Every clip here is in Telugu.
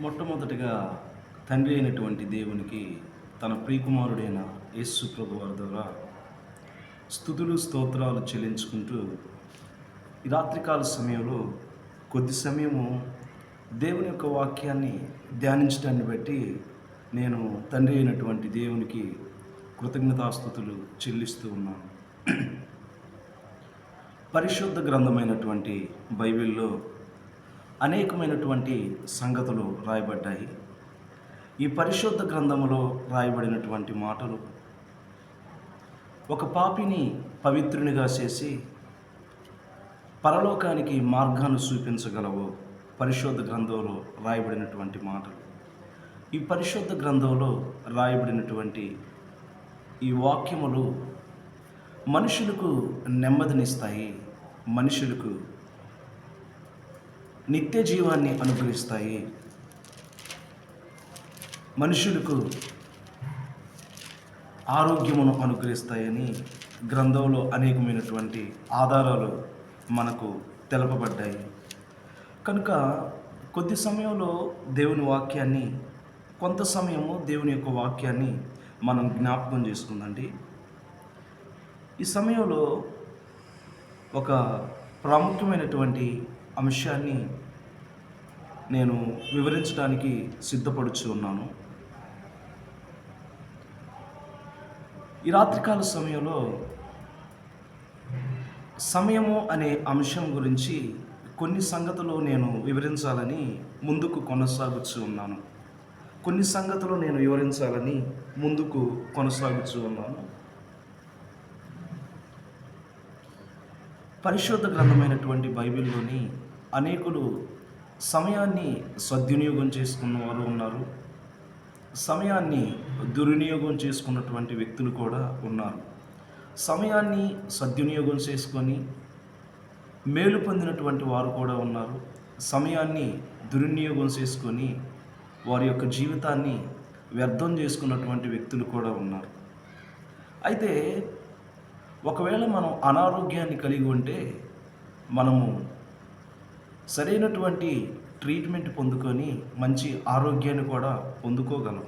మొట్టమొదటిగా తండ్రి అయినటువంటి దేవునికి తన ప్రియకుమారుడైన యేసు ప్రభు వారి ద్వారా స్తుతులు స్తోత్రాలు చెల్లించుకుంటూ ఈ రాత్రికాల సమయంలో కొద్ది సమయము దేవుని యొక్క వాక్యాన్ని ధ్యానించడాన్ని బట్టి నేను తండ్రి అయినటువంటి దేవునికి కృతజ్ఞతాస్తుతులు చెల్లిస్తూ ఉన్నాను. పరిశుద్ధ గ్రంథమైనటువంటి బైబిల్లో అనేకమైనటువంటి సంగతులు రాయబడ్డాయి. ఈ పరిశుద్ధ గ్రంథములో రాయబడినటువంటి మాటలు ఒక పాపిని పవిత్రునిగా చేసి పరలోకానికి మార్గాన్ని చూపించగలవు. పరిశుద్ధ గ్రంథంలో రాయబడినటువంటి మాటలు, ఈ పరిశుద్ధ గ్రంథంలో రాయబడినటువంటి ఈ వాక్యములు మనుషులకు నెమ్మదినిస్తాయి, మనుషులకు నిత్య జీవాన్ని అనుగ్రహిస్తాయి, మనుషులకు ఆరోగ్యమును అనుగ్రహిస్తాయని గ్రంథంలో అనేకమైనటువంటి ఆధారాలు మనకు తెలపబడ్డాయి. కనుక కొద్ది సమయంలో దేవుని వాక్యాన్ని, కొంత సమయము దేవుని యొక్క వాక్యాన్ని మనం జ్ఞాపకం చేసుకుందండి. ఈ సమయంలో ఒక ప్రాముఖ్యమైనటువంటి అంశాన్ని నేను వివరించడానికి సిద్ధపడుచు ఉన్నాను. ఈ రాత్రికాల సమయంలో సమయము అనే అంశం గురించి కొన్ని సంగతులు నేను వివరించాలని ముందుకు కొనసాగుతూ ఉన్నాను. కొన్ని సంగతులు నేను వివరించాలని ముందుకు కొనసాగుతూ ఉన్నాను. పరిశుద్ధ గ్రంథమైనటువంటి బైబిల్లోని అనేకులు సమయాన్ని సద్వినియోగం చేసుకున్న వారు ఉన్నారు, సమయాన్ని దుర్వినియోగం చేసుకున్నటువంటి వ్యక్తులు కూడా ఉన్నారు. సమయాన్ని సద్వినియోగం చేసుకొని మేలు పొందినటువంటి వారు కూడా ఉన్నారు, సమయాన్ని దుర్వినియోగం చేసుకొని వారి యొక్క జీవితాన్ని వ్యర్థం చేసుకున్నటువంటి వ్యక్తులు కూడా ఉన్నారు. అయితే ఒకవేళ మనం అనారోగ్యాన్ని కలిగి ఉంటే మనము సరైనటువంటి ట్రీట్మెంట్ పొందుకొని మంచి ఆరోగ్యాన్ని కూడా పొందుకోగలం.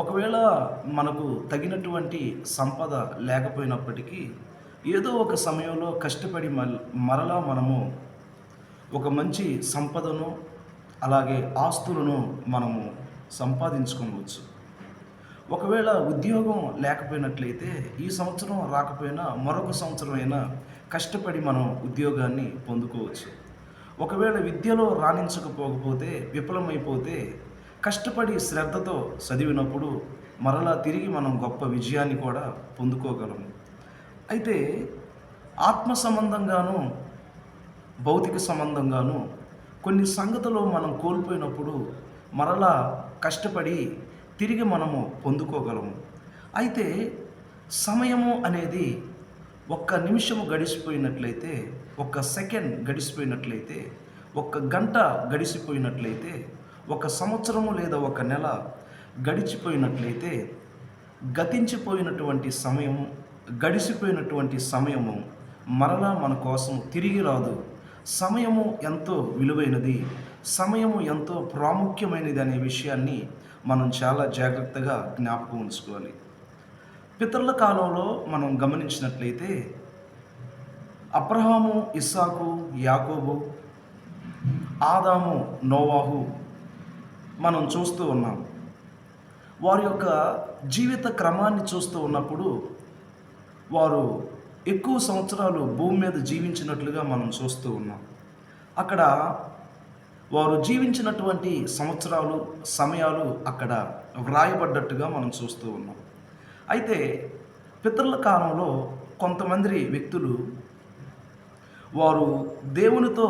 ఒకవేళ మనకు తగినటువంటి సంపద లేకపోయినప్పటికీ ఏదో ఒక సమయంలో కష్టపడి మరలా మనము ఒక మంచి సంపదను, అలాగే ఆస్తులను మనము సంపాదించుకోవచ్చు. ఒకవేళ ఉద్యోగం లేకపోయినట్లయితే ఈ సంవత్సరం రాకపోయినా మరొక సంవత్సరం అయినా కష్టపడి మనం ఉద్యోగాన్ని పొందుకోవచ్చు. ఒకవేళ విద్యలో రాణించకపోతే, విఫలమైపోతే కష్టపడి శ్రద్ధతో చదివినప్పుడు మరలా తిరిగి మనం గొప్ప విజయాన్ని కూడా పొందుకోగలము. అయితే ఆత్మ సంబంధంగాను భౌతిక సంబంధంగాను కొన్ని సంగతులు మనం కోల్పోయినప్పుడు మరలా కష్టపడి తిరిగి మనము పొందుకోగలము. అయితే సమయము అనేది ఒక్క నిమిషము గడిచిపోయినట్లయితే, ఒక్క సెకండ్ గడిచిపోయినట్లయితే, ఒక్క గంట గడిచిపోయినట్లయితే, ఒక సంవత్సరము లేదా ఒక నెల గడిచిపోయినట్లయితే గతించిపోయినటువంటి సమయము, గడిచిపోయినటువంటి సమయము మరలా మన కోసం తిరిగి రాదు. సమయము ఎంతో విలువైనది, సమయము ఎంతో ప్రాముఖ్యమైనది అనే విషయాన్ని మనం చాలా జాగ్రత్తగా జ్ఞాపకం ఉంచుకోవాలి. పితరుల కాలంలో మనం గమనించినట్లయితే అబ్రహాము, ఇస్సాకు, యాకోబు, ఆదాము, నోవాహు మనం చూస్తూ ఉన్నాం. వారి యొక్క జీవిత క్రమాన్ని చూస్తూ ఉన్నప్పుడు వారు ఎక్కువ సంవత్సరాలు భూమి మీద జీవించినట్లుగా మనం చూస్తూ ఉన్నాం. అక్కడ వారు జీవించినటువంటి సంవత్సరాలు, సమయాలు అక్కడ వ్రాయబడ్డట్టుగా మనం చూస్తూ ఉన్నాం. అయితే పితరుల కాలంలో కొంతమంది వ్యక్తులు వారు దేవునితో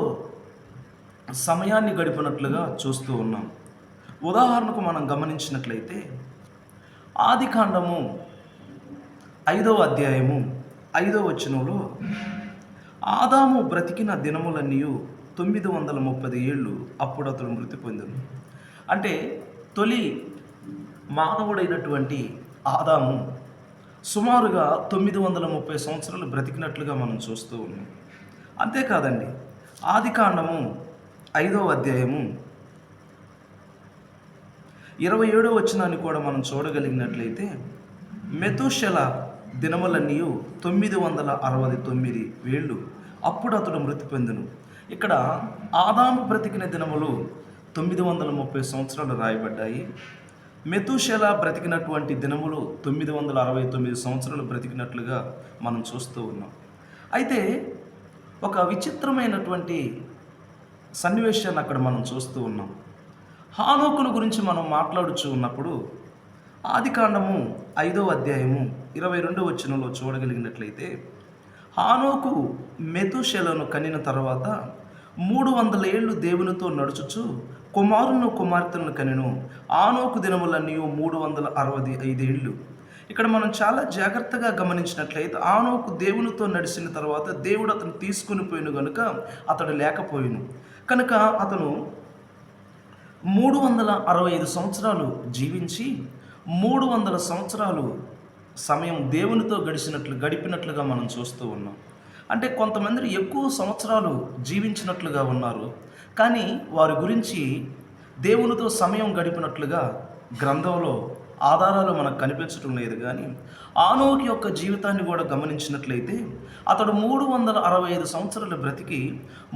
సమయాన్ని గడిపినట్లుగా చూస్తూ ఉన్నాం. ఉదాహరణకు మనం గమనించినట్లయితే ఆదికాండము 5వ అధ్యాయము 5వ వచనంలో ఆదాము బ్రతికిన దినములన్నీ 930 ఏళ్ళు, అప్పుడు అతడు మృతి పొందెను. అంటే తొలి మానవుడైనటువంటి ఆదాము సుమారుగా 930 సంవత్సరాలు బ్రతికినట్లుగా మనం చూస్తూ ఉన్నాం. అంతేకాదండి, ఆదికాండము 5వ అధ్యాయము 27వ వచనాన్ని కూడా మనం చూడగలిగినట్లయితే, మెతూషెల దినములన్నీ 969 ఏళ్ళు, అప్పుడు అతడు మృతి పొందెను. ఇక్కడ ఆదాము బ్రతికిన దినములు 930 సంవత్సరాలు రాయబడ్డాయి. మెతూషెల బ్రతికినటువంటి దినములు 969 సంవత్సరాలు బ్రతికినట్లుగా మనం చూస్తూ ఉన్నాం. అయితే ఒక విచిత్రమైనటువంటి సన్నివేశాన్ని అక్కడ మనం చూస్తూ ఉన్నాం. హానోకును గురించి మనం మాట్లాడుచూ ఉన్నప్పుడు ఆదికాండము 5వ అధ్యాయము 22వ వచనంలో చూడగలిగినట్లయితే, హానోకు మెతూషెలను కనిన తర్వాత 300 ఏళ్ళు దేవునితో నడుచుచు కుమారులను కుమార్తెలను కనెను. హానోకు దినములన్నీ 365 ఏళ్ళు. ఇక్కడ మనం చాలా జాగ్రత్తగా గమనించినట్లయితే, హానోకు దేవునితో నడిచిన తర్వాత దేవుడు అతను తీసుకుని పోయిన కనుక అతడు లేకపోయిను. కనుక అతను 365 సంవత్సరాలు జీవించి 300 సంవత్సరాలు సమయం దేవునితో గడిపినట్లుగా మనం చూస్తూ ఉన్నాం. అంటే కొంతమంది ఎక్కువ సంవత్సరాలు జీవించినట్లుగా ఉన్నారు, కానీ వారి గురించి దేవునితో సమయం గడిపినట్లుగా గ్రంథంలో ఆధారాలు మనకు కనిపించడం లేదు. కానీ హానోకు యొక్క జీవితాన్ని కూడా గమనించినట్లయితే, అతడు 365 సంవత్సరాలు బ్రతికి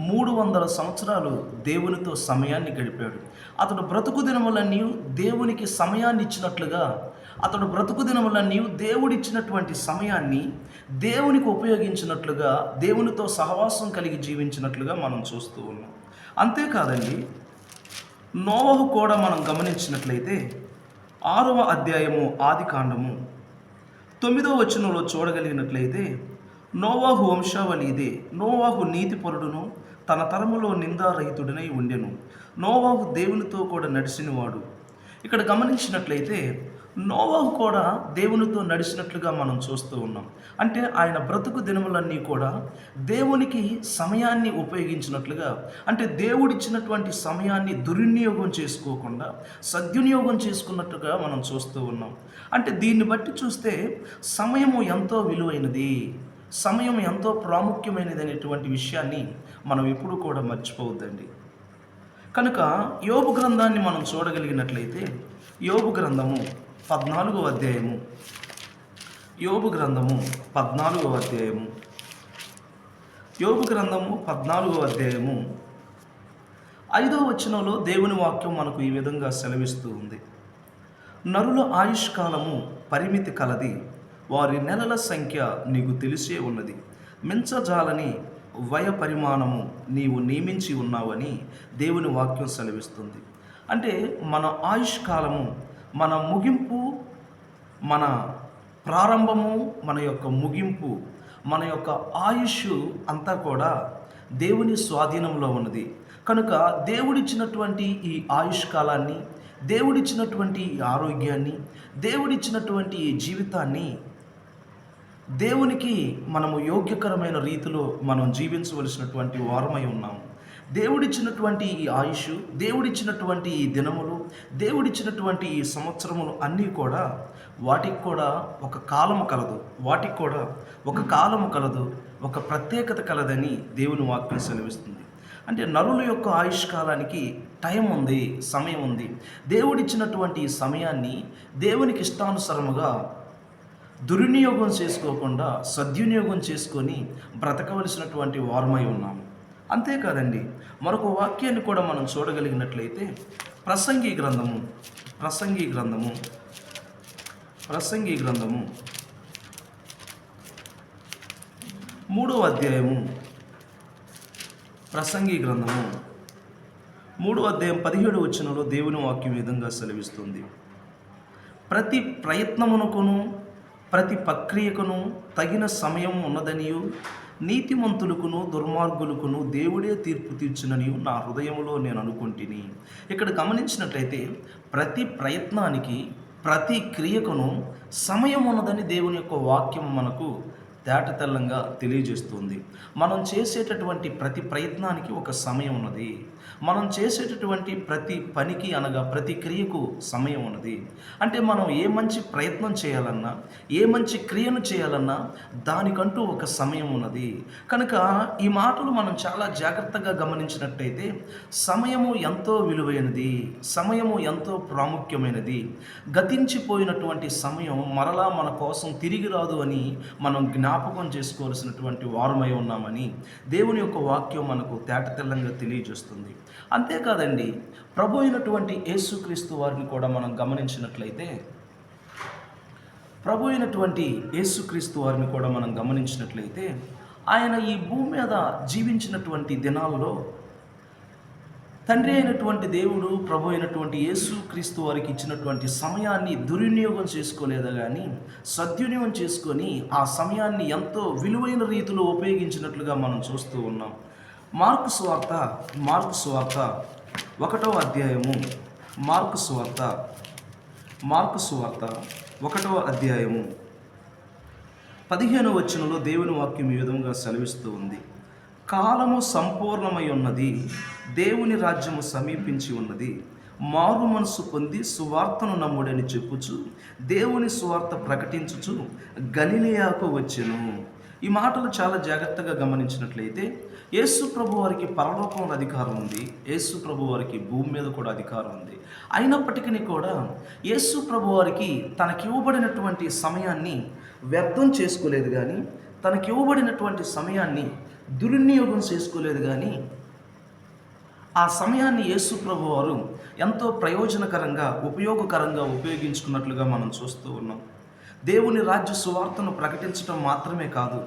300 సంవత్సరాలు దేవునితో సమయాన్ని గడిపాడు. అతడు బ్రతుకు దినములన్నీ దేవునికి సమయాన్ని ఇచ్చినట్లుగా, అతడు బ్రతుకు దినములన్నీ దేవుడిచ్చినటువంటి సమయాన్ని దేవునికి ఉపయోగించినట్లుగా, దేవునితో సహవాసం కలిగి జీవించినట్లుగా మనం చూస్తూ ఉన్నాం. అంతేకాదండి, నోవహు కూడా మనం గమనించినట్లయితే 6వ అధ్యాయము ఆదికాండము 9వ వచనంలో చూడగలిగినట్లయితే, నోవాహు వంశావళి ఇదే. నోవాహు నీతిపరుడును తన తరములో నిందారహితుడనై ఉండెను. నోవాహు దేవునితో కూడా నడిచినవాడు. ఇక్కడ గమనించినట్లయితే నోవాహు కూడా దేవునితో నడిచినట్లుగా మనం చూస్తూ ఉన్నాం. అంటే ఆయన బ్రతుకు దినములన్నీ కూడా దేవునికి సమయాన్ని ఉపయోగించినట్లుగా, అంటే దేవుడిచ్చినటువంటి సమయాన్ని దుర్వినియోగం చేసుకోకుండా సద్వినియోగం చేసుకున్నట్టుగా మనం చూస్తూ ఉన్నాం. అంటే దీన్ని బట్టి చూస్తే సమయము ఎంతో విలువైనది, సమయం ఎంతో ప్రాముఖ్యమైనది అనేటువంటి విషయాన్ని మనం ఎప్పుడు కూడా మర్చిపోవద్దండి. కనుక యోబు గ్రంథాన్ని మనం చూడగలిగినట్లయితే, యోబు గ్రంథము 14వ అధ్యాయము, యోబు గ్రంథము 14వ అధ్యాయము, యోబు గ్రంథము 14వ అధ్యాయము 5వ వచనంలో దేవుని వాక్యం మనకు ఈ విధంగా సెలవిస్తూ ఉంది. నరుల ఆయుష్కాలము పరిమితి కలది, వారి నెలల సంఖ్య నీకు తెలిసే ఉన్నది. మించజాలని వయ పరిమాణము నీవు నియమించి ఉన్నావని దేవుని వాక్యం సెలవిస్తుంది. అంటే మన ఆయుష్కాలము, మన ముగింపు, మన ప్రారంభము, మన యొక్క ముగింపు, మన యొక్క ఆయుష్ అంతా కూడా దేవుని స్వాధీనంలో ఉన్నది. కనుక దేవుడిచ్చినటువంటి ఈ ఆయుష్ కాలాన్ని, దేవుడిచ్చినటువంటి ఈ ఆరోగ్యాన్ని, దేవుడిచ్చినటువంటి ఈ జీవితాన్ని దేవునికి మనము యోగ్యకరమైన రీతిలో మనం జీవించవలసినటువంటి వారమై ఉన్నాము. దేవుడిచ్చినటువంటి ఈ ఆయుష్, దేవుడిచ్చినటువంటి ఈ దినములు, దేవుడిచ్చినటువంటి ఈ సంవత్సరములు అన్నీ కూడా వాటికి కూడా ఒక కాలము కలదు, వాటికి కూడా ఒక కాలము కలదు, ఒక ప్రత్యేకత కలదని దేవుని వాక్యం సెలవిస్తుంది. అంటే నరుల యొక్క ఆయుష్ కాలానికి టైం ఉంది, సమయం ఉంది. దేవుడిచ్చినటువంటి ఈ సమయాన్ని దేవునికి ఇష్టానుసారముగా దుర్వినియోగం చేసుకోకుండా సద్వినియోగం చేసుకొని బ్రతకవలసినటువంటి వారమై ఉన్నాము. అంతేకాదండి, మరొక వాక్యాన్ని కూడా మనం చూడగలిగినట్లయితే, ప్రసంగి గ్రంథము 3వ అధ్యాయము, ప్రసంగి గ్రంథము 3వ అధ్యాయం 17వ వచనంలో దేవుని వాక్యం విధంగా సెలవిస్తుంది. ప్రతి ప్రయత్నమునకును ప్రతి ప్రక్రియకును తగిన సమయం ఉన్నదనియు, నీతిమంతులకును దుర్మార్గులకును దేవుడే తీర్పు తీర్చుననియు నా హృదయంలో నేను అనుకుంటుని. ఇక్కడ గమనించినట్లయితే ప్రతి ప్రయత్నానికి, ప్రతి క్రియకును సమయం ఉన్నదని దేవుని యొక్క వాక్యం మనకు తేటతెల్లంగా తెలియజేస్తుంది. మనం చేసేటటువంటి ప్రతి ప్రయత్నానికి ఒక సమయం ఉన్నది. మనం చేసేటటువంటి ప్రతి పనికి అనగా ప్రతి క్రియకు సమయం ఉన్నది. అంటే మనం ఏ మంచి ప్రయత్నం చేయాలన్నా, ఏ మంచి క్రియను చేయాలన్నా దానికంటూ ఒక సమయం ఉన్నది. కనుక ఈ మాటలు మనం చాలా జాగ్రత్తగా గమనించినట్టయితే సమయము ఎంతో విలువైనది, సమయము ఎంతో ప్రాముఖ్యమైనది. గతించిపోయినటువంటి సమయం మరలా మన కోసం తిరిగి రాదు అని మనం జ్ఞాపకం చేసుకోవాల్సినటువంటి వారమై ఉన్నామని దేవుని యొక్క వాక్యం మనకు తేటతెల్లంగా తెలియజేస్తుంది. అంతేకాదండి, ప్రభు అయినటువంటి యేసుక్రీస్తు వారిని కూడా మనం గమనించినట్లయితే ఆయన ఈ భూమి మీద జీవించినటువంటి దినాలలో తండ్రి అయినటువంటి దేవుడు ప్రభు అయినటువంటి యేసుక్రీస్తు వారికి ఇచ్చినటువంటి సమయాన్ని దుర్వినియోగం చేసుకోలేదా కానీ సద్వినియోగం చేసుకొని ఆ సమయాన్ని ఎంతో విలువైన రీతిలో ఉపయోగించినట్లుగా మనం చూస్తూ ఉన్నాం. మార్కు సువార్త 1వ అధ్యాయము, మార్కు సువార్త 1వ అధ్యాయము 15వ వచనంలో దేవుని వాక్యం ఈ విధంగా సెలవిస్తూ ఉంది. కాలము సంపూర్ణమై ఉన్నది, దేవుని రాజ్యము సమీపించి ఉన్నది, మారు మనసు పొంది సువార్తను నమ్ముడని చెప్పుచు దేవుని సువార్త ప్రకటించుచు గలిలయకు వచ్చెను. ఈ మాటలు చాలా జాగ్రత్తగా గమనించినట్లయితే యేసు ప్రభు వారికి పరలోకంలో అధికారం ఉంది, యేసు ప్రభు వారికి భూమి మీద కూడా అధికారం ఉంది. అయినప్పటికీ కూడా యేసు ప్రభు వారికి తనకివ్వబడినటువంటి సమయాన్ని వ్యర్థం చేసుకోలేదు కానీ, తనకివ్వబడినటువంటి సమయాన్ని దుర్వినియోగం చేసుకోలేదు కానీ ఆ సమయాన్ని యేసు ప్రభు వారు ఎంతో ప్రయోజనకరంగా ఉపయోగకరంగా ఉపయోగించుకున్నట్లుగా మనం చూస్తూ ఉన్నాం. దేవుని రాజ్య సువార్తను ప్రకటించడం మాత్రమే కాదు,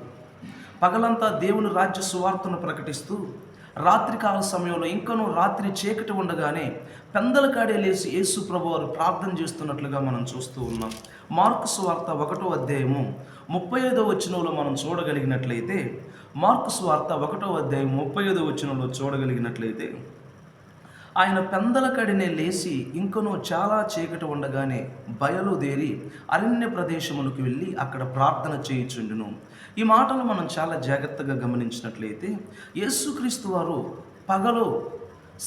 పగలంతా దేవుని రాజ్య సువార్తను ప్రకటిస్తూ రాత్రికాల సమయంలో ఇంకనూ రాత్రి చీకటి ఉండగానే పెందల కాడే లేచి యేసు ప్రభు వారు ప్రార్థన చేస్తున్నట్లుగా మనం చూస్తూ ఉన్నాం. మార్కు సువార్త 1వ అధ్యాయము 35వ వచనంలో మనం చూడగలిగినట్లయితే, మార్కు సువార్త 1వ అధ్యాయం 35వ వచనంలో చూడగలిగినట్లయితే ఆయన పెందల కడినే లేచి ఇంకనూ చాలా చీకటి ఉండగానే బయలుదేరి అరణ్య ప్రదేశములకు వెళ్ళి అక్కడ ప్రార్థన చేయుచుండును. ఈ మాటలు మనం చాలా జాగ్రత్తగా గమనించినట్లయితే యేసుక్రీస్తు వారు పగలు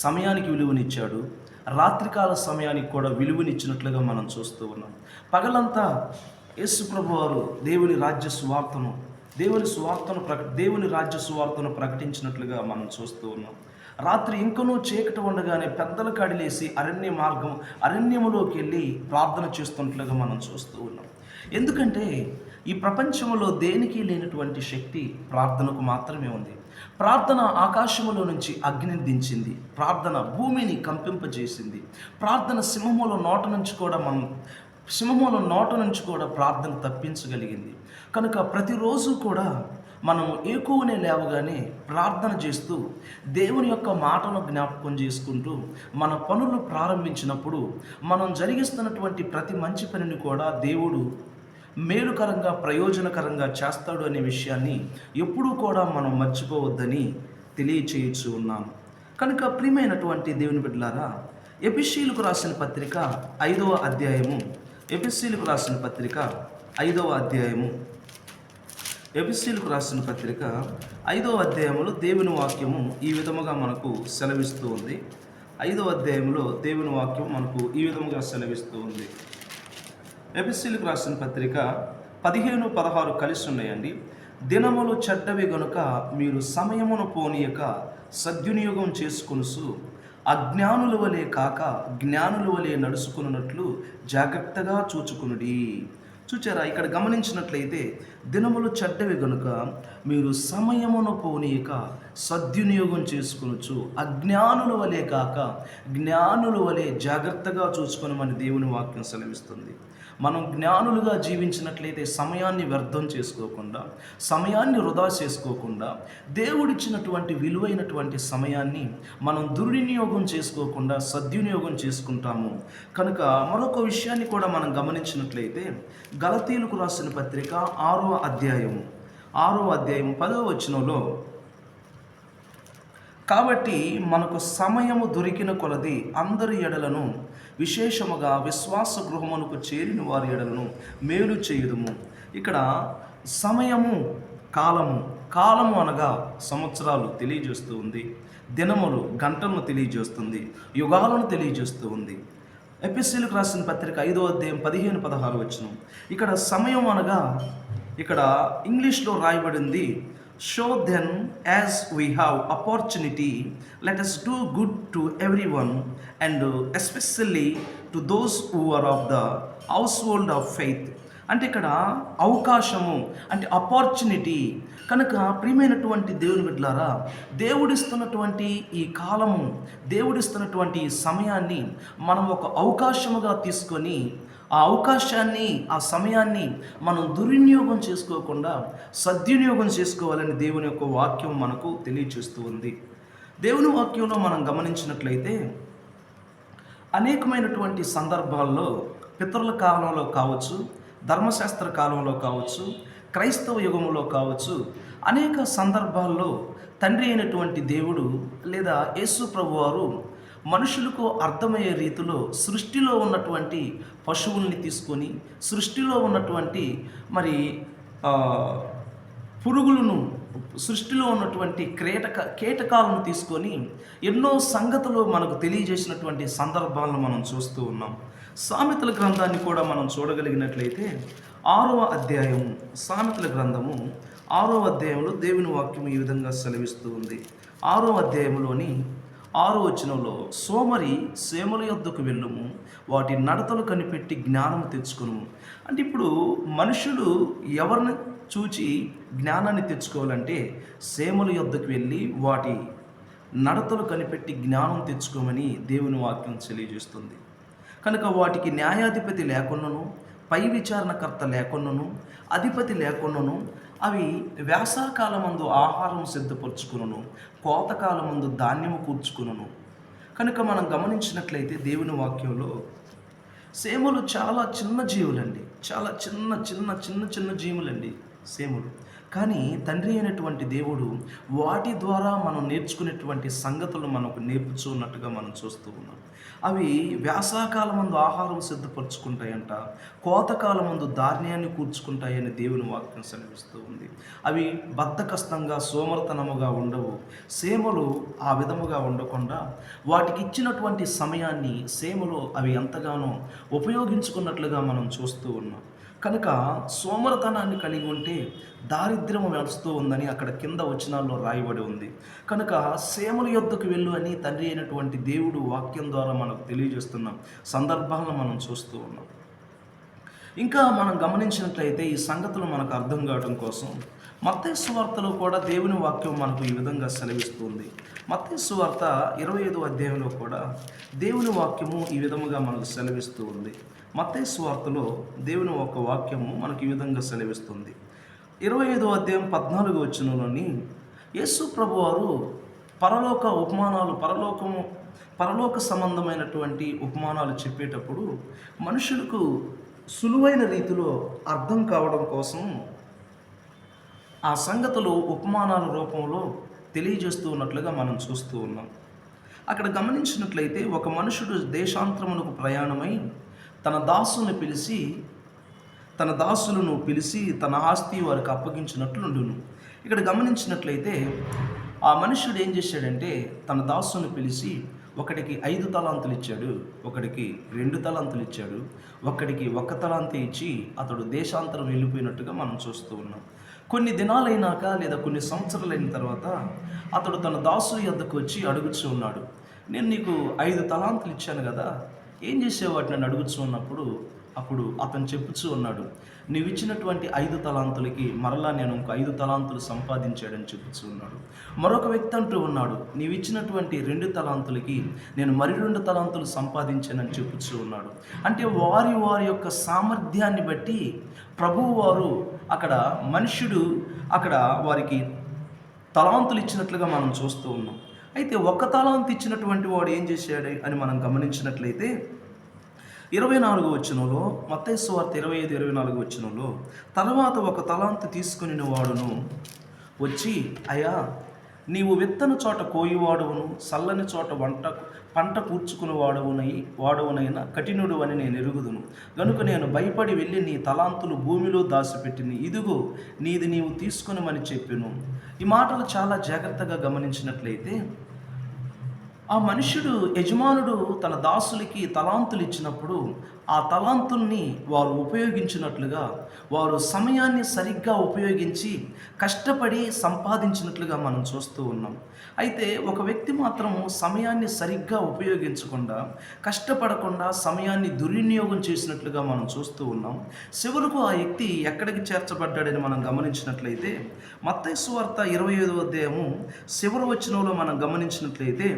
సమయానికి విలువనిచ్చాడు, రాత్రికాల సమయానికి కూడా విలువనిచ్చినట్లుగా మనం చూస్తూ ఉన్నాం. పగలంతా యేసు ప్రభు వారు దేవుని రాజ్య సువార్తను ప్రకటించినట్లుగా మనం చూస్తూ ఉన్నాం. రాత్రి ఇంకనూ చీకటి ఉండగానే పెద్దల కాడిలేసి అరణ్యములోకి వెళ్ళి ప్రార్థన చేస్తున్నట్లుగా మనం చూస్తూ ఉన్నాం. ఎందుకంటే ఈ ప్రపంచంలో దేనికి లేనటువంటి శక్తి ప్రార్థనకు మాత్రమే ఉంది. ప్రార్థన ఆకాశములో నుంచి అగ్నిని దించింది, ప్రార్థన భూమిని కంపింపజేసింది, ప్రార్థన సింహముల నోట నుంచి కూడా ప్రార్థన తప్పించగలిగింది. కనుక ప్రతిరోజు కూడా మనం ఏకువనే లేవగానే ప్రార్థన చేస్తూ దేవుని యొక్క మాటను జ్ఞాపకం చేసుకుంటూ మన పనులు ప్రారంభించినప్పుడు మనం జరిగిస్తున్నటువంటి ప్రతి మంచి పనిని కూడా దేవుడు మేలుకరంగా ప్రయోజనకరంగా చేస్తాడు అనే విషయాన్ని ఎప్పుడూ కూడా మనం మర్చిపోవద్దని తెలియచేయచ్చు ఉన్నాను. కనుక ప్రియమైనటువంటి దేవుని బిడ్డలారా, ఎఫెసీయులకు రాసిన పత్రిక 5వ అధ్యాయము, ఎఫెసీయులకు రాసిన పత్రిక 5వ అధ్యాయములో దేవుని వాక్యము ఈ విధముగా మనకు సెలవిస్తూ ఉంది. 5వ అధ్యాయంలో దేవుని వాక్యం మనకు ఈ విధముగా సెలవిస్తూ ఉంది. ఎఫెసీయులకు రాసిన పత్రిక 15-16 కలిసి ఉన్నాయండి. దినములు చెడ్డవి గనుక మీరు సమయమును పోనీయక సద్వినియోగం చేసుకొనుచు అజ్ఞానుల వలె కాక జ్ఞానుల వలె నడుచుకున్నట్లు జాగ్రత్తగా చూచుకునుడి. చూచారా, ఇక్కడ గమనించినట్లయితే దినములు చెడ్డవి గనుక మీరు సమయమును పోనీయక సద్వినియోగం చేసుకొనొచ్చు, అజ్ఞానుల వలె కాక జ్ఞానుల వలె జాగ్రత్తగా చూసుకొనమని దేవుని వాక్యం సెలవిస్తుంది. మనం జ్ఞానులుగా జీవించినట్లయితే సమయాన్ని వ్యర్థం చేసుకోకుండా, సమయాన్ని వృధా చేసుకోకుండా, దేవుడిచ్చినటువంటి విలువైనటువంటి సమయాన్ని మనం దుర్వినియోగం చేసుకోకుండా సద్వినియోగం చేసుకుంటాము. కనుక మరొక విషయాన్ని కూడా మనం గమనించినట్లయితే గలతీయులకు రాసిన పత్రిక 6వ అధ్యాయం 10వ వచనంలో, కాబట్టి మనకు సమయము దొరికిన కొలది అందరి ఎడలను విశేషముగా విశ్వాస గృహమునకు చేరిన వారి ఎడలను మేలు చేయుదుము. ఇక్కడ సమయము, కాలము అనగా సంవత్సరాలు తెలియజేస్తూ ఉంది. దినములు, గంటలను తెలియజేస్తుంది, యుగాలను తెలియజేస్తూ ఉంది. ఎపిఎస్సీలకు రాసిన పత్రిక 5వ అధ్యాయం 15-16 వచనం. ఇక్కడ సమయం అనగా ఇక్కడ ఇంగ్లీష్లో రాయబడింది, so then as we have opportunity let us do good to every one and especially to those who are of the household of faith. అంటే ఇక్కడ అవకాశము అంటే ఆపర్చునిటీ. కనుక ప్రియమైనటువంటి దేవుని బిడ్డలారా, దేవుడిస్తున్నటువంటి ఈ కాలము, దేవుడిస్తున్నటువంటి ఈ సమయాన్ని మనం ఒక అవకాశముగా తీసుకొని ఆ అవకాశాన్ని, ఆ సమయాన్ని మనం దుర్వినియోగం చేసుకోకుండా సద్వినియోగం చేసుకోవాలని దేవుని యొక్క వాక్యం మనకు తెలియజేస్తూ ఉంది. దేవుని వాక్యంలో మనం గమనించినట్లయితే అనేకమైనటువంటి సందర్భాల్లో పితరుల కాలంలో కావచ్చు, ధర్మశాస్త్ర కాలంలో కావచ్చు, క్రైస్తవ యుగంలో కావచ్చు, అనేక సందర్భాల్లో తండ్రి అయినటువంటి దేవుడు లేదా యేసు ప్రభువారు మనుషులకు అర్థమయ్యే రీతిలో సృష్టిలో ఉన్నటువంటి పశువుల్ని తీసుకొని, సృష్టిలో ఉన్నటువంటి మరి పురుగులను, సృష్టిలో ఉన్నటువంటి కీటకాలను తీసుకొని ఎన్నో సంగతులు మనకు తెలియజేసినటువంటి సందర్భాలను మనం చూస్తూ ఉన్నాం. సామెతల గ్రంథాన్ని కూడా మనం చూడగలిగినట్లయితే 6వ అధ్యాయం, సామెతల గ్రంథము 6వ అధ్యాయంలో దేవుని వాక్యం ఈ విధంగా సెలవిస్తూ ఉంది. 6వ అధ్యాయంలోని 6వ వచనంలో, సోమరి సేమల యొద్దకు వెళ్ళుము, వాటి నడతలు కనిపెట్టి జ్ఞానము తెచ్చుకును. అంటే ఇప్పుడు మనుషులు ఎవరిని చూచి జ్ఞానాన్ని తెచ్చుకోవాలంటే సేమల యొద్దకు వెళ్ళి వాటి నడతలు కనిపెట్టి జ్ఞానం తెచ్చుకోమని దేవుని వాక్యం తెలియజేస్తుంది. కనుక వాటికి న్యాయాధిపతి లేకున్నను, పై విచారణకర్త లేకున్నను, అధిపతి లేకున్నను అవి వేసవకాలమందు ఆహారం సిద్ధపరచుకును, కోతకాలమందు ధాన్యము కూర్చుకును. కనుక మనం గమనించినట్లయితే దేవుని వాక్యంలో సేమలు చాలా చిన్న జీవులండి, చాలా చిన్న చిన్న చిన్న చిన్న జీవులండి సేమలు. కానీ తండ్రి అయినటువంటి దేవుడు వాటి ద్వారా మనం నేర్చుకునేటువంటి సంగతులు మనకు నేర్పుచున్నట్టుగా మనం చూస్తూ ఉన్నాం. అవి వేసవకాలమందు ఆహారం సిద్ధపరచుకుంటాయంట, కోతకాలమందు ధాన్యాన్ని కూర్చుకుంటాయని దేవుని వాక్యం సెలవిస్తూ ఉంది. అవి బద్ధకస్తంగా సోమరతనముగా ఉండవు. సేమలు ఆ విధముగా ఉండకుండా వాటికి ఇచ్చినటువంటి సమయాన్ని సేమలు అవి ఎంతగానో ఉపయోగించుకున్నట్లుగా మనం చూస్తూ ఉన్నాం. కనుక సోమరతనాన్ని కలిగి ఉంటే దారిద్ర్యము నడుస్తూ ఉందని అక్కడ కింద వచనాల్లో రాయబడి ఉంది. కనుక సేమల యొద్దకు వెళ్ళు అని తండ్రి అయినటువంటి దేవుడు వాక్యం ద్వారా మనకు తెలియజేస్తున్న సందర్భాలను మనం చూస్తూ ఉన్నాం. ఇంకా మనం గమనించినట్లయితే ఈ సంగతులు మనకు అర్థం కావడం కోసం మత్తయి సువార్తలో కూడా దేవుని వాక్యం మనకు ఈ విధంగా సెలవిస్తుంది. మత్తయి సువార్త 25వ అధ్యాయంలో కూడా దేవుని వాక్యము ఈ విధముగా మనకు సెలవిస్తూ ఉంది. మత్తయి సువార్తలో దేవుని ఒక వాక్యము మనకు ఈ విధంగా సెలవిస్తుంది. 25వ అధ్యాయం 14వ వచనంలోని యేసు ప్రభువారు పరలోక ఉపమానాలు, పరలోక సంబంధమైనటువంటి ఉపమానాలు చెప్పేటప్పుడు మనుషులకు సులువైన రీతిలో అర్థం కావడం కోసం ఆ సంగతులు ఉపమానాల రూపంలో తెలియజేస్తూ ఉన్నట్లుగా మనం చూస్తూ ఉన్నాం. అక్కడ గమనించినట్లయితే ఒక మనుషుడు దేశాంతరమునకు ప్రయాణమై తన దాసులను పిలిచి తన ఆస్తి వారికి అప్పగించినట్లుండును. ఇక్కడ గమనించినట్లయితే ఆ మనుషుడు ఏం చేశాడంటే తన దాసుని పిలిచి ఒకడికి 5 తలాంతులు ఇచ్చాడు, ఒకడికి 2 తలాంతులు ఇచ్చాడు, ఒకడికి 1 తలాంతు ఇచ్చి అతడు దేశాంతరం వెళ్ళిపోయినట్టుగా మనం చూస్తూ ఉన్నాం. కొన్ని దినాలైనాక లేదా కొన్ని సంవత్సరాలైన తర్వాత అతడు తన దాసు యొద్దకు వచ్చి అడుగుచూ ఉన్నాడు, నేను నీకు 5 తలాంతులు ఇచ్చాను కదా, ఏం చేసేవాటి నన్ను అడుగుచూ ఉన్నప్పుడు అప్పుడు అతను చెప్పుచూ ఉన్నాడు, నీవు ఇచ్చినటువంటి 5 తలాంతులకి మరలా నేను ఇంకో 5 తలాంతులు సంపాదించాడని చెప్పుచూ ఉన్నాడు. మరొక వ్యక్తి అంటూ ఉన్నాడు, నీవు ఇచ్చినటువంటి 2 తలాంతులకి నేను మరి 2 తలాంతులు సంపాదించానని చెప్పుచూ ఉన్నాడు. అంటే వారి యొక్క సామర్థ్యాన్ని బట్టి ప్రభువు వారు మనుష్యుడు వారికి తలాంతులు ఇచ్చినట్లుగా మనం చూస్తూ ఉన్నాం. అయితే 1 తలాంతు ఇచ్చినటువంటి వాడు ఏం చేశాడు అని మనం గమనించినట్లయితే 24వ వచనంలో, మత్తయి సువార్త 25-24 వచనంలో, తర్వాత 1 తలాంతు తీసుకుని వాడును వచ్చి, అయ్యా నీవు విత్తని చోట కోయివాడువును, చల్లని చోట పంట కూర్చుకుని వాడవునైనా కఠినుడు అని నేను ఎరుగుదును. గనుక నేను భయపడి వెళ్ళి నీ తలాంతులు భూమిలో దాచిపెట్టిని, ఇదిగో నీది నీవు తీసుకునమని చెప్పెను. ఈ మాటలు చాలా జాగ్రత్తగా గమనించినట్లయితే ఆ మనుష్యుడు యజమానుడు తన దాసులకి తలాంతులు ఇచ్చినప్పుడు ఆ తలాంతుల్ని వారు ఉపయోగించినట్లుగా, వారు సమయాన్ని సరిగ్గా ఉపయోగించి కష్టపడి సంపాదించినట్లుగా మనం చూస్తూ ఉన్నాం. అయితే ఒక వ్యక్తి మాత్రం సమయాన్ని సరిగ్గా ఉపయోగించకుండా, కష్టపడకుండా సమయాన్ని దుర్వినియోగం చేసినట్లుగా మనం చూస్తూ ఉన్నాం. చివరకు ఆ వ్యక్తి ఎక్కడికి చేర్చబడ్డాడని మనం గమనించినట్లయితే మత్తయి సువార్త 25వ అధ్యాయము చివరి వచనంలో మనం గమనించినట్లయితే,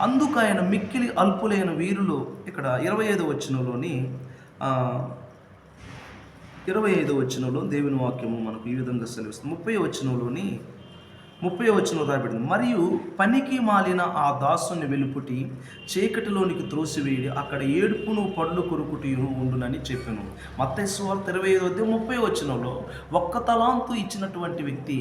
అందుకు ఆయన మిక్కిలి అల్పులైన వీరులు, ఇక్కడ 25వ వచనంలోని 25వ వచనంలో దేవుని వాక్యము మనకు ఈ విధంగా సెలవిస్తుంది. 30వ వచనంలోని 30వ వచనం రాయబడింది. మరియు పనికి మాలిన ఆ దాసుని వెలుపుటి చీకటిలోనికి త్రోసివేయడి, అక్కడ ఏడుపును పళ్ళు కొరుకుటయు ఉండునని చెప్పాను. మత్తయి సువార్త 25వ అధ్యాయం 30వ వచనంలో ఒక్క తలాంతు ఇచ్చినటువంటి వ్యక్తి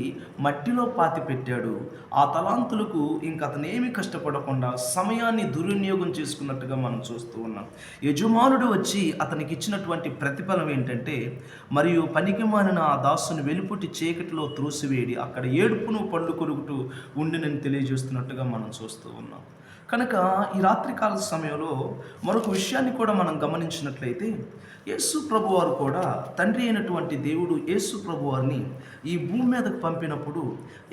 మట్టిలో పాతి పెట్టాడు. ఆ తలాంతులకు ఇంక అతను ఏమి కష్టపడకుండా సమయాన్ని దుర్వినియోగం చేసుకున్నట్టుగా మనం చూస్తూ ఉన్నాం. యజమానుడు వచ్చి అతనికి ఇచ్చినటువంటి ప్రతిఫలం ఏంటంటే, మరియు పనికి మాలిన ఆ దాసుని వెలుపుటి చీకటిలో త్రోసివేయడి, అక్కడ ఏడుపును పళ్ళు కొరుకుతూ ఉండినని తెలియజేస్తున్నట్టుగా మనం చూస్తూ ఉన్నాం. కనుక ఈ రాత్రికాల సమయంలో మరొక విషయాన్ని కూడా మనం గమనించినట్లయితే, యేసు ప్రభువారు కూడా తండ్రి అయినటువంటి దేవుడు యేసు ప్రభువారిని ఈ భూమి మీదకు పంపినప్పుడు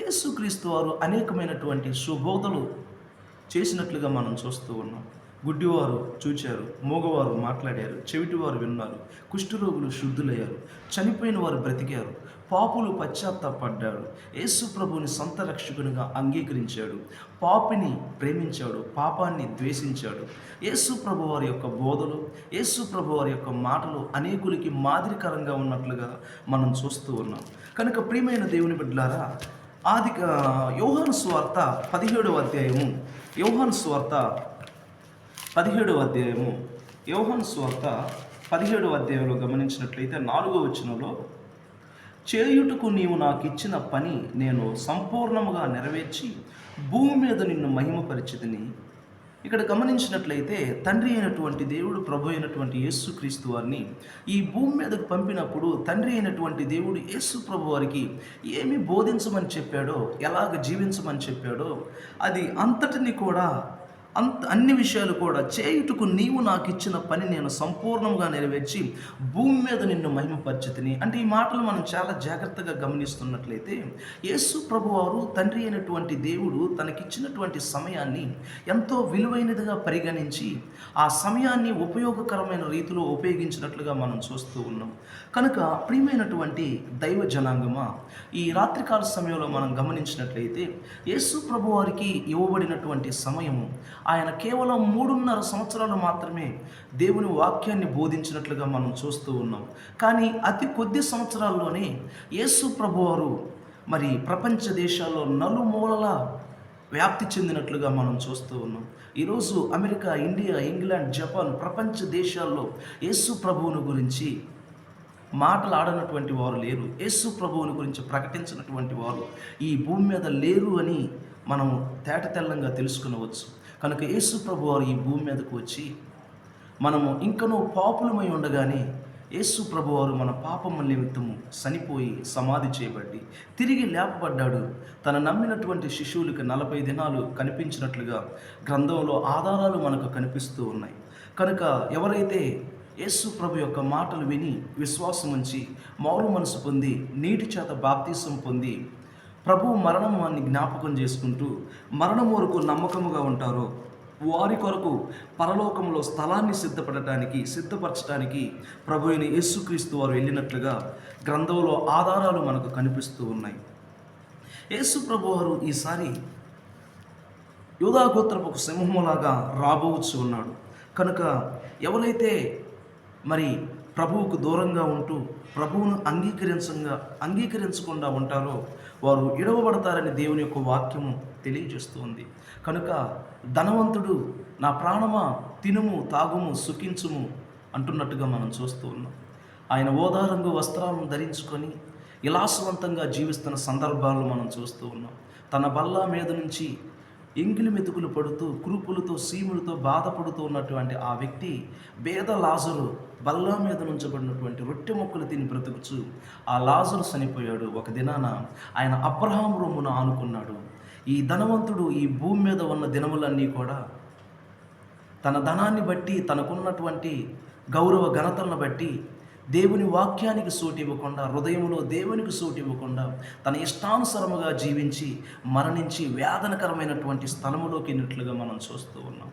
యేసుక్రీస్తు వారు అనేకమైనటువంటి సుబోధలు చేసినట్లుగా మనం చూస్తూ ఉన్నాం. గుడ్డివారు చూచారు, మూగవారు మాట్లాడారు, చెవిటివారు విన్నారు, కుష్ఠరోగులు శుద్ధులయ్యారు, చనిపోయిన వారు బ్రతికారు, పాపులు పశ్చాత్తాపడ్డారు, యేసు ప్రభువుని సొంత రక్షకునిగా అంగీకరించాడు, పాపిని ప్రేమించాడు, పాపాన్ని ద్వేషించాడు. యేసు ప్రభు వారి యొక్క బోధలు, యేసు ప్రభు వారి యొక్క మాటలు అనేకులకి మాదిరికరంగా ఉన్నట్లుగా మనం చూస్తూ ఉన్నాం. కనుక ప్రియమైన దేవుని బిడ్డలారా, యోహాను సువార్త 17వ అధ్యాయము, యోహాను సువార్త 17వ అధ్యాయము, యోహాను సువార్త 17వ అధ్యాయంలో గమనించినట్లయితే 4వ వచనంలో, చేయుటకు నీవు నాకు ఇచ్చిన పని నేను సంపూర్ణముగా నెరవేర్చి భూమి మీద నిన్ను మహిమపరిచితిని. ఇక్కడ గమనించినట్లయితే తండ్రి అయినటువంటి దేవుడు ప్రభు అయినటువంటి యేసుక్రీస్తు వారిని ఈ భూమి మీదకు పంపినప్పుడు తండ్రి అయినటువంటి దేవుడు యేసు ప్రభు వారికి ఏమి బోధించమని చెప్పాడో, ఎలాగ జీవించమని చెప్పాడో అది అంతటిని కూడా అన్ని విషయాలు కూడా, చేయుటకు నీవు నాకు ఇచ్చిన పని నేను సంపూర్ణంగా నెరవేర్చి భూమి మీద నిన్ను మహిమపరిచితిని. అంటే ఈ మాటలు మనం చాలా జాగ్రత్తగా గమనిస్తున్నట్లయితే యేసు ప్రభువారు తండ్రి అయినటువంటి దేవుడు తనకిచ్చినటువంటి సమయాన్ని ఎంతో విలువైనదిగా పరిగణించి ఆ సమయాన్ని ఉపయోగకరమైన రీతిలో ఉపయోగించినట్లుగా మనం చూస్తూ ఉన్నాం. కనుక ప్రియమైనటువంటి దైవ జనాంగమా, ఈ రాత్రికాల సమయంలో మనం గమనించినట్లయితే యేసు ప్రభువారికి ఇవ్వబడినటువంటి సమయము, ఆయన కేవలం 3.5 సంవత్సరాలు మాత్రమే దేవుని వాక్యాన్ని బోధించినట్లుగా మనం చూస్తూ ఉన్నాం. కానీ అతి కొద్ది సంవత్సరాల్లోనే యేసు ప్రభువారు మరి ప్రపంచ దేశాల్లో నలుమూలలా వ్యాప్తి చెందినట్లుగా మనం చూస్తూ ఉన్నాం. ఈరోజు అమెరికా, ఇండియా, ఇంగ్లాండ్, జపాన్ ప్రపంచ దేశాల్లో యేసు ప్రభువుని గురించి మాటలాడనటువంటి వారు లేరు, యేసు ప్రభువుని గురించి ప్రకటించినటువంటి వారు ఈ భూమి మీద లేరు అని మనం తేటతెల్లంగా తెలుసుకునవచ్చు. కనుక యేసు ప్రభు వారు ఈ భూమి మీదకు వచ్చి మనము ఇంకనూ పాపులమై ఉండగానే యేసు ప్రభు వారు మన పాపముల నిమిత్తము చనిపోయి సమాధి చేయబడి తిరిగి లేపబడ్డాడు. తన నమ్మినటువంటి శిశువులకు 40 దినాలు కనిపించినట్లుగా గ్రంథంలో ఆధారాలు మనకు కనిపిస్తూ ఉన్నాయి. కనుక ఎవరైతే యేసు ప్రభు యొక్క మాటలు విని విశ్వాసం ఉంచి మారు మనసు పొంది నీటి చేత బాప్తీసం పొంది ప్రభువు మరణాన్ని జ్ఞాపకం చేసుకుంటూ మరణం వరకు నమ్మకముగా ఉంటారో వారి కొరకు పరలోకంలో స్థలాన్ని సిద్ధపరచడానికి ప్రభు అయిన యేసుక్రీస్తు వారు వెళ్ళినట్లుగా గ్రంథంలో ఆధారాలు మనకు కనిపిస్తూ ఉన్నాయి. యేసు ప్రభు వారు ఈసారి యూదా గోత్రపు సింహములాగా రాబోవచ్చు ఉన్నాడు. కనుక ఎవరైతే మరి ప్రభువుకు దూరంగా ఉంటూ ప్రభువును అంగీకరించకుండా ఉంటారో వారు ఇడవబడతారని దేవుని యొక్క వాక్యము తెలియజేస్తుంది. కనుక ధనవంతుడు నా ప్రాణమా తినుము తాగుము సుఖించుము అంటున్నట్టుగా మనం చూస్తూ ఉన్నాం. ఆయన ఓదారంగు వస్త్రాలను ధరించుకొని విలాసవంతంగా జీవిస్తున్న సందర్భాలను మనం చూస్తూ ఉన్నాం. తన బల్ల మీద నుంచి ఎంగిలి మెతుకులు పడుతూ కురుపులతో సీములతో బాధపడుతూ ఉన్నటువంటి ఆ వ్యక్తి పేద లాజరు బల్లా మీద నుంచబడినటువంటి రొట్టె ముక్కలు తిని బ్రతుకుచు ఆ లాజరు చనిపోయాడు. ఒక దినాన ఆయన అబ్రహాము రొమ్మున ఆనుకున్నాడు. ఈ ధనవంతుడు ఈ భూమి మీద ఉన్న దినములన్నీ కూడా తన ధనాన్ని బట్టి, తనకున్నటువంటి గౌరవ ఘనతలను బట్టి దేవుని వాక్యానికి సోటు ఇవ్వకుండా, హృదయంలో దేవునికి సోటు ఇవ్వకుండా, తన ఇష్టానుసారముగా జీవించి మరణించి వేదనకరమైనటువంటి స్థలములోకి వెళ్ళినట్లుగా మనం చూస్తూ ఉన్నాం.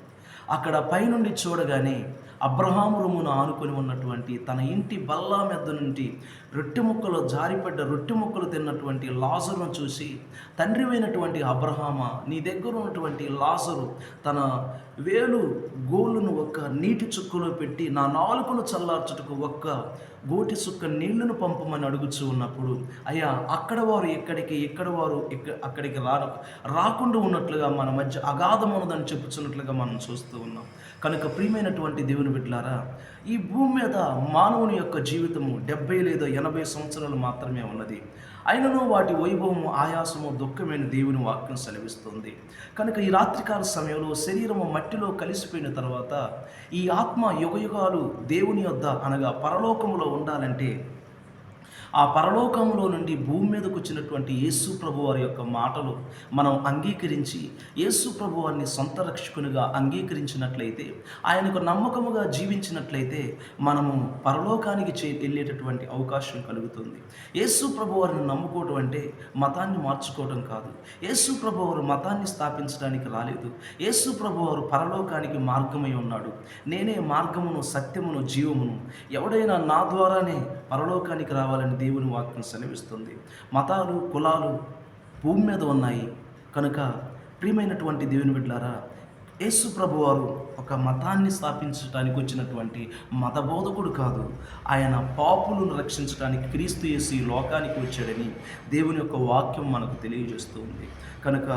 అక్కడ పైనుండి చూడగానే అబ్రహాము రొమ్మును ఆనుకొని ఉన్నటువంటి తన ఇంటి బల్లా మెద్ద నుండి రొట్టె ముక్కలు జారిపడ్డ రొట్టె ముక్కలు తిన్నటువంటి లాజరును చూసి, తండ్రివైనటువంటి అబ్రహామా, నీ దగ్గర ఉన్నటువంటి లాజరు తన వేలు గోళ్ళను ఒక్క నీటి చుక్కలో పెట్టి నా నాలుకను చల్లార్చుటకు ఒక్క గోటి చుక్క నీళ్లను పంపమని అడుగుచూ ఉన్నప్పుడు, అయ్యా అక్కడ వారు ఎక్కడికి, ఇక్కడ వారు అక్కడికి రాకుండా ఉన్నట్లుగా మన మధ్య అగాధమున్నదని చెప్పుచున్నట్లుగా మనం చూస్తూ ఉన్నాం. కనుక ప్రియమైనటువంటి దేవుని బిడ్డలారా, ఈ భూమి మీద మానవుని యొక్క జీవితము 70 లేదా 80 సంవత్సరాలు మాత్రమే ఉన్నది. అయినను వాటి వైభవము, ఆయాసము, దుఃఖమైన దేవుని వాక్యం సెలవిస్తుంది. కనుక ఈ రాత్రికాల సమయంలో శరీరము మట్టిలో కలిసిపోయిన తర్వాత ఈ ఆత్మ యుగయుగాలు దేవుని యొద్ద అనగా పరలోకములో ఉండాలంటే, ఆ పరలోకంలో నుండి భూమి మీదకు వచ్చినటువంటి యేసు ప్రభు వారి యొక్క మాటలు మనం అంగీకరించి యేసు ప్రభు వారిని సొంత రక్షకునిగా అంగీకరించినట్లయితే, ఆయనకు నమ్మకముగా జీవించినట్లయితే మనము పరలోకానికి వెళ్ళేటటువంటి అవకాశం కలుగుతుంది. యేసు ప్రభు వారిని నమ్ముకోవడం అంటే మతాన్ని మార్చుకోవడం కాదు. యేసు ప్రభు వారు మతాన్ని స్థాపించడానికి రాలేదు. యేసు ప్రభు వారు పరలోకానికి మార్గమై ఉన్నాడు. నేనే మార్గమును, సత్యమును, జీవమును, ఎవడైనా నా ద్వారానే పరలోకానికి రావాలని దేవుని వాక్యం సెలవిస్తుంది. మతాలు, కులాలు భూమి మీద ఉన్నాయి. కనుక ప్రియమైనటువంటి దేవుని బిడ్డలారా, యేసు ప్రభు వారు ఒక మతాన్ని స్థాపించడానికి వచ్చినటువంటి మత బోధకుడు కాదు. ఆయన పాపులను రక్షించడానికి క్రీస్తు యేసు ఈ లోకానికి వచ్చాడని దేవుని యొక్క వాక్యం మనకు తెలియజేస్తుంది. కనుక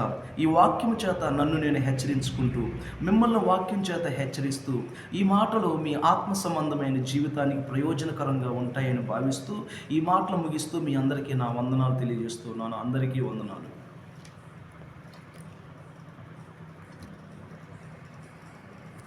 ఈ వాక్యం చేత నన్ను నేను హెచ్చరించుకుంటూ, మిమ్మల్ని వాక్యం చేత హెచ్చరిస్తూ, ఈ మాటలు మీ ఆత్మ సంబంధమైన జీవితానికి ప్రయోజనకరంగా ఉంటాయని భావిస్తూ ఈ మాటలు ముగిస్తూ మీ అందరికీ నా వందనాలు తెలియజేస్తున్నాను. అందరికీ వందనాలు.